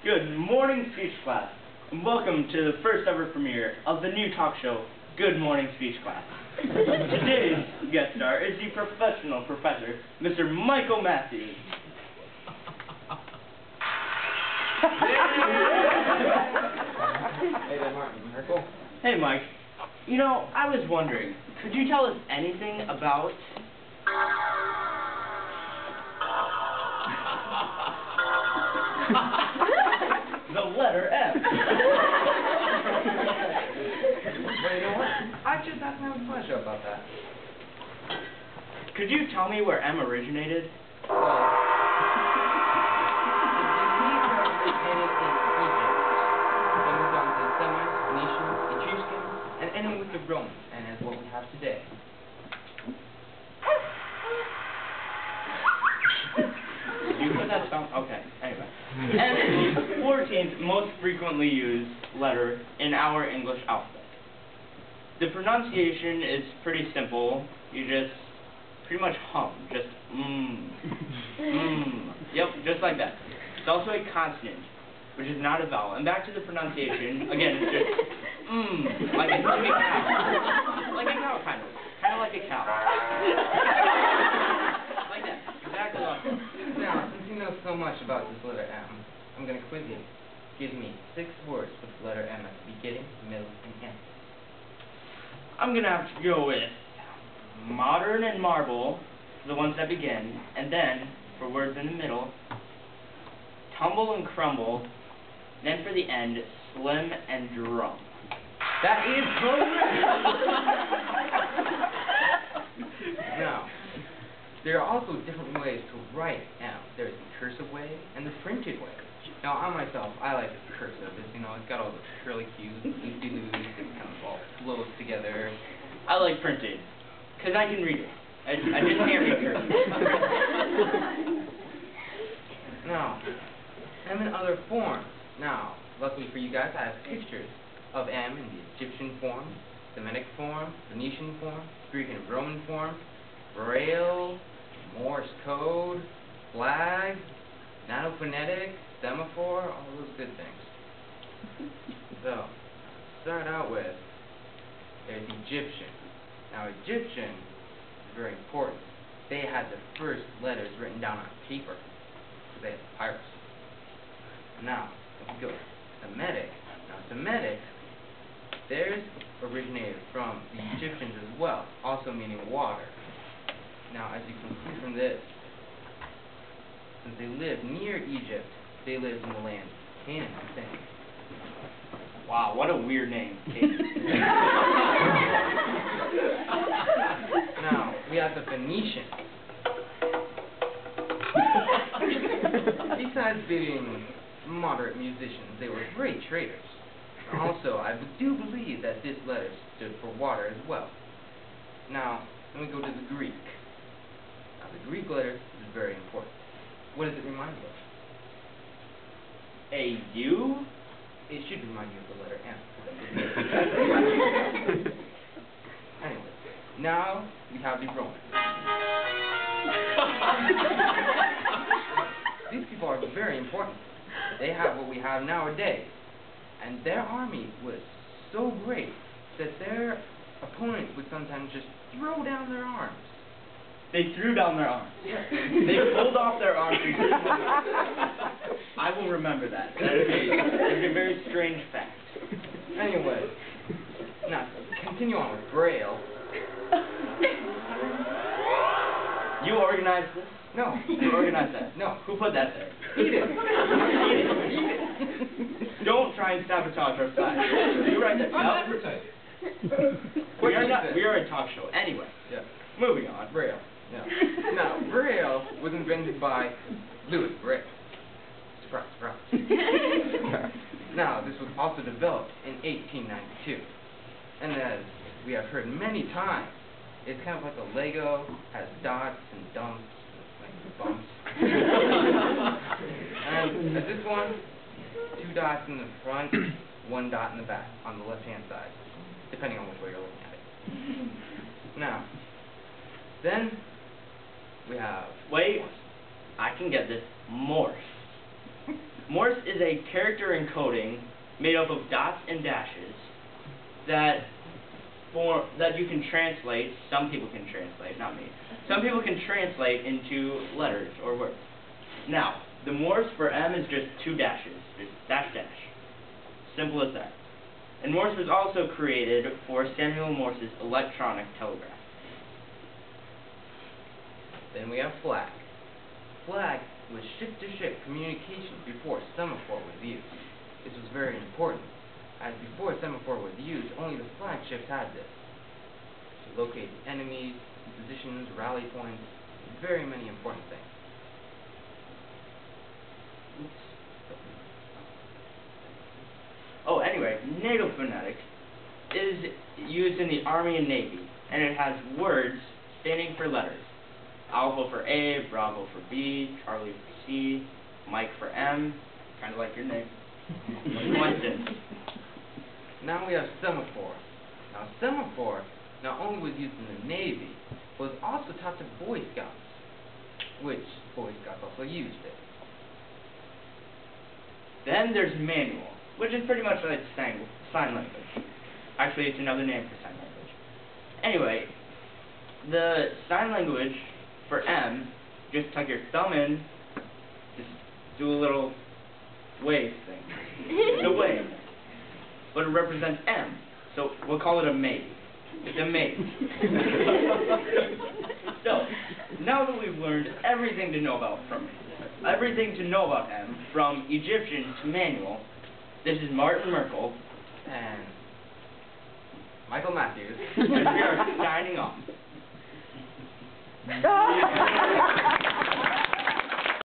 Good morning, speech class, and welcome to the first ever premiere of the new talk show, Good Morning Speech Class. Today's guest star is the professional professor, Mr. Michael Matthews. Hey there, Martin. Merkel? Hey, Mike. You know, I was wondering, could you tell us anything about... the letter M? Well, you know what? I just asked my pleasure about that. Could you tell me where M originated? Well, the Greek originated in Egypt. Then moved on to the Semites, Phoenicians, Etruscans, and ending with the Romans, and is what we have today. You put that sound? Okay, anyway. M is the 14th most frequently used letter in our English alphabet. The pronunciation is pretty simple. You just pretty much hum. Just Yep, just like that. It's also a consonant, which is not a vowel. And back to the pronunciation, again, it's just like a cow. Like a cow, kind of. Kind of like a cow. Like that. Exactly like that. Now, since you know so much about this letter M, I'm going to quiz you. Give me 6 words with the letter M at the beginning, middle, and end. I'm going to have to go with modern and marble, the ones that begin, and then, for words in the middle, tumble and crumble, then for the end, slim and drum. That is correct! Now, there are also different ways to write M. There's the cursive way and the printed way. Now, I myself, I like the cursive. It's, you know, it's got all the curly cues, loosey-loos, it kind of all flows together. I like printed, because I can read it. I just can't read cursive. Now, M in other forms. Now, luckily for you guys, I have pictures of M in the Egyptian form, Semitic form, Phoenician form, Greek and Roman form, Braille, Morse code, flag, nanophonetic, semaphore, all those good things. So, start out with, there's Egyptian. Now, Egyptian is very important. They had the first letters written down on paper, because they had papyrus. Now, let's go. Semitic. Now, Semitic, theirs originated from the Egyptians as well, also meaning water. Now, as you can see from this, since they lived near Egypt, they lived in the land of Canaan, I think. Wow, what a weird name, Canaan. Now, we have the Phoenicians. Besides being moderate musicians, they were great traders. Also, I do believe that this letter stood for water as well. Now, let me go to the Greek. Now, the Greek letter is very important. What does it remind you of? A U? It should remind you of the letter M. Anyway, now we have the Romans. These people are very important. They have what we have nowadays. And their army was so great that their opponents would sometimes just throw down their arms. They threw down their arms. Yeah. They pulled off their arms. I will remember that. That is a very strange fact. Anyway, now continue on with Braille. You organized this? No. You organized that? No. Who put that there? He did. Don't try and sabotage our site. You write that down. We are a talk show. Anyway. Yeah. Moving on. Braille. Yeah. Now, Braille was invented by Louis Braille. Surprise, surprise. Now, this was also developed in 1892. And as we have heard many times, it's kind of like a Lego, has dots and dumps, like bumps. And this one, 2 dots in the front, 1 dot in the back, on the left-hand side, depending on which way you're looking at it. Now, then we have... Wait, I can get this. Morse. Morse is a character encoding made up of dots and dashes that you can translate. Some people can translate, not me. Some people can translate into letters or words. Now, the Morse for M is just 2 dashes, just dash dash. Simple as that. And Morse was also created for Samuel Morse's electronic telegraph. Then we have flag. Flag was ship-to-ship communication before semaphore was used. This was very important, as before semaphore was used, only the flagships had this. To locate enemies, positions, rally points, very many important things. Oh, anyway, NATO phonetics is used in the Army and Navy, and it has words standing for letters. Alpha for A, Bravo for B, Charlie for C, Mike for M, kind of like your name. Coincidence. Now we have semaphore. Now semaphore not only was used in the Navy, but was also taught to Boy Scouts, which Boy Scouts also used it. Then there's manual, which is pretty much like sign language. Actually, it's another name for sign language. Anyway, the sign language for M, just tuck your thumb in, just do a little wave thing. It's a wave. But it represents M, so we'll call it a maybe. It's a maybe. So, now that we've learned everything to know about M, from Egyptian to manual, this is Martin Merkel And Michael Matthews. and we are signing off.